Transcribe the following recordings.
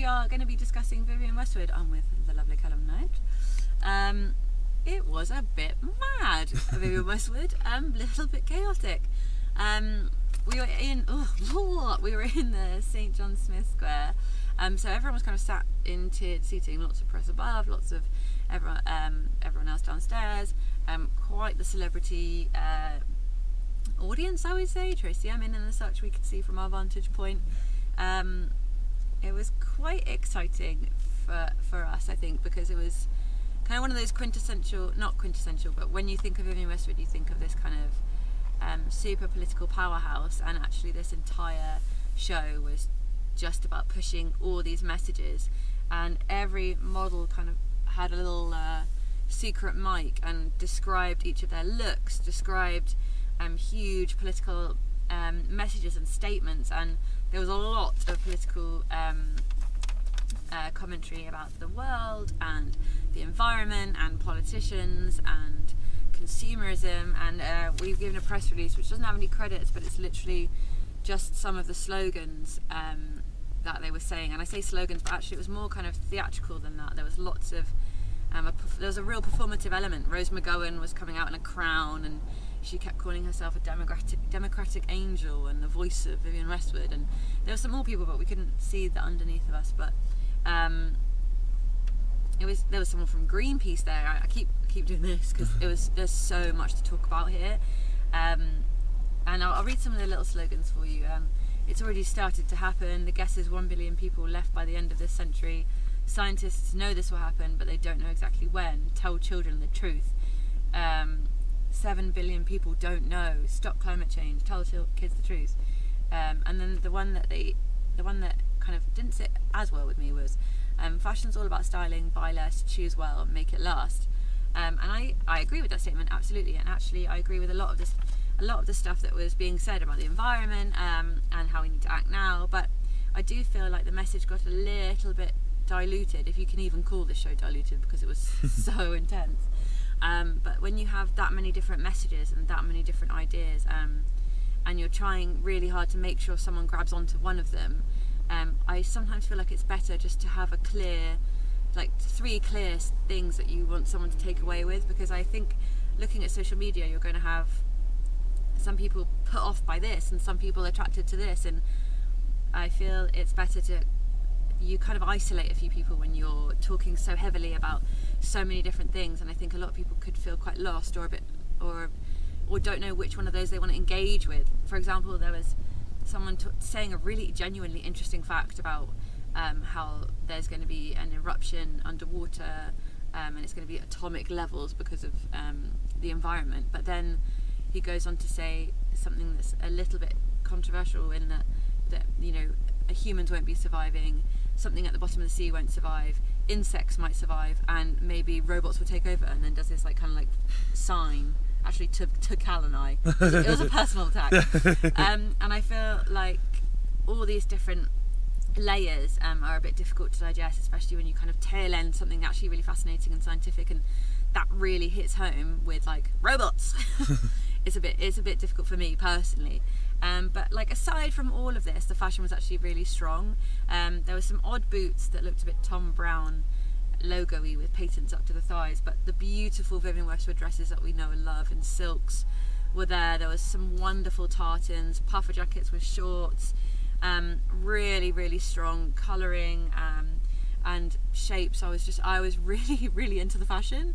are going to be discussing Vivienne Westwood. I'm with the lovely Calum Knight. It was a bit mad, Vivienne Westwood, a little bit chaotic. We were in the St John Smith Square, so everyone was kind of sat in tiered seating, lots of press above, lots of everyone else downstairs. Quite the celebrity audience, I would say. Tracy Emin and such we could see from our vantage point. It was quite exciting for us, I think, because it was kind of one of those not quintessential, but when you think of Vivienne Westwood, you think of this kind of super political powerhouse, and actually this entire show was just about pushing all these messages, and every model kind of had a little secret mic and described each of their looks, described huge political messages and statements, and there was a lot of political commentary about the world and the environment and politicians and consumerism, and we've given a press release which doesn't have any credits, but it's literally just some of the slogans that they were saying. And I say slogans, but actually it was more kind of theatrical than that. There was lots of there was a real performative element. Rose McGowan was coming out in a crown, and she kept calling herself a democratic angel and the voice of Vivienne Westwood, and there were some more people, but we couldn't see the underneath of us. But there was someone from Greenpeace there. I keep doing this because there's so much to talk about here, and I'll read some of the little slogans for you. It's already started to happen. The guess is 1 billion people left by the end of this century. Scientists know this will happen, but they don't know exactly when. Tell children the truth. 7 billion people don't know. Stop climate change. Tell kids the truth. And then the one that kind of didn't sit as well with me was fashion's all about styling. Buy less, choose well, make it last. And I agree with that statement absolutely. And actually, I agree with a lot of the stuff that was being said about the environment and how we need to act now. But I do feel like the message got a little bit diluted, if you can even call this show diluted, because it was so intense. But when you have that many different messages and that many different ideas, and you're trying really hard to make sure someone grabs onto one of them, I sometimes feel like it's better just to have a clear, like 3 clear things that you want someone to take away with, because I think looking at social media, you're going to have some people put off by this and some people attracted to this, and I feel it's better to you kind of isolate a few people when you're talking so heavily about so many different things. And I think a lot of people could feel quite lost or a bit or don't know which one of those they want to engage with. For example, there was someone saying a really genuinely interesting fact about how there's going to be an eruption underwater, and it's going to be atomic levels because of the environment. But then he goes on to say something that's a little bit controversial in that you know, humans won't be surviving, something at the bottom of the sea won't survive, insects might survive, and maybe robots will take over, and then does this like kind of like sign actually to Cal and I. It was a personal attack. And I feel like all these different layers are a bit difficult to digest, especially when you kind of tail end something actually really fascinating and scientific, and that really hits home with like robots. It's a bit difficult for me personally. But like aside from all of this, the fashion was actually really strong. There were some odd boots that looked a bit Tom Brown logo-y with patents up to the thighs, but the beautiful Vivienne Westwood dresses that we know and love in silks were there. There was some wonderful tartans, puffer jackets with shorts, really, really strong colouring and shapes. I was really, really into the fashion.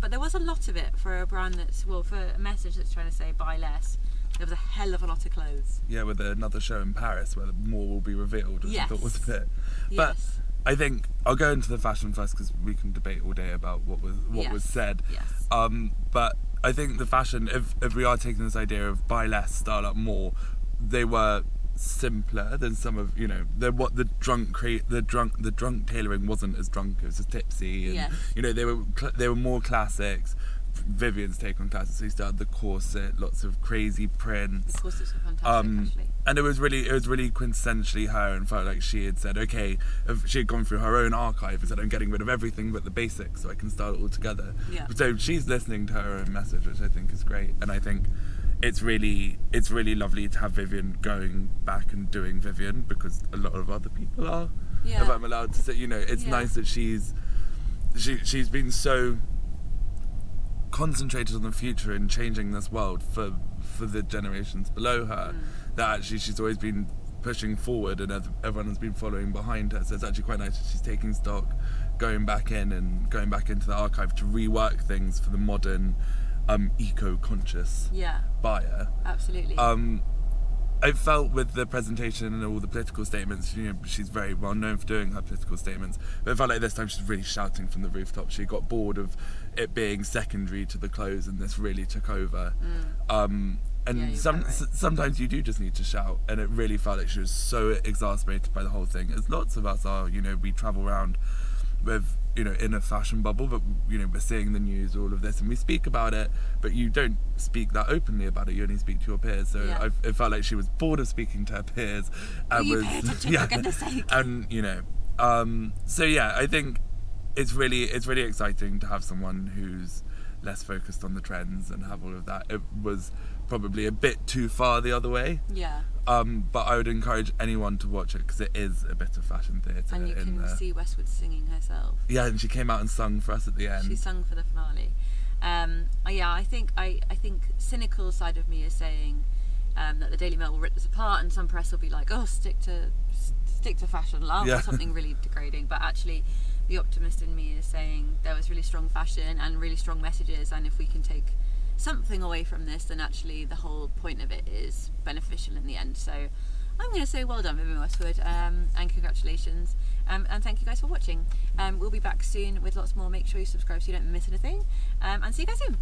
But there was a lot of it for a brand that's, well, for a message that's trying to say buy less. There was a hell of a lot of clothes. Yeah, with another show in Paris where more will be revealed, which I thought was a bit. But I think I'll go into the fashion first because we can debate all day about what was said. Yes. But I think the fashion, if we are taking this idea of buy less, style up more, they were simpler than some of, you know, the drunk tailoring wasn't as drunk, it was just tipsy, and you know, they were more classics. Vivienne's take on classics, so he started the corset, lots of crazy prints. The corsets were fantastic, actually. And it was really quintessentially her, and felt like she had said, okay, she had gone through her own archive and said, I'm getting rid of everything but the basics so I can start it all together. Yeah. So she's listening to her own message, which I think is great, and I think it's really lovely to have Vivienne going back and doing Vivienne, because a lot of other people are. Yeah. if I'm allowed to say. You know, it's nice that she's been so concentrated on the future and changing this world for the generations below her, that actually she's always been pushing forward and everyone has been following behind her. So it's actually quite nice that she's taking stock, going back into the archive to rework things for the modern eco-conscious buyer. Absolutely. I felt with the presentation and all the political statements, you know, she's very well known for doing her political statements, but it felt like this time she's really shouting from the rooftop. She got bored of it being secondary to the close, and this really took over. Sometimes you do just need to shout, and it really felt like she was so exasperated by the whole thing, as lots of us are. You know, we travel around with, you know, in a fashion bubble, but, you know, we're seeing the news, all of this, and we speak about it, but you don't speak that openly about it. You only speak to your peers. So it felt like she was bored of speaking to her peers, and for goodness sake. And you know, so yeah, I think it's really exciting to have someone who's less focused on the trends and have all of that. It was probably a bit too far the other way. Yeah. But I would encourage anyone to watch it because it is a bit of fashion theatre. And you can see Westwood singing herself. Yeah, and she came out and sung for us at the end. She sung for the finale. I think cynical side of me is saying that the Daily Mail will rip this apart, and some press will be like, oh, stick to fashion, love, or something really degrading. But actually, the optimist in me is saying there was really strong fashion and really strong messages, and if we can take something away from this, then actually the whole point of it is beneficial in the end. So I'm going to say well done, Vivienne Westwood, and congratulations, and thank you guys for watching. We'll be back soon with lots more. Make sure you subscribe so you don't miss anything, and see you guys soon.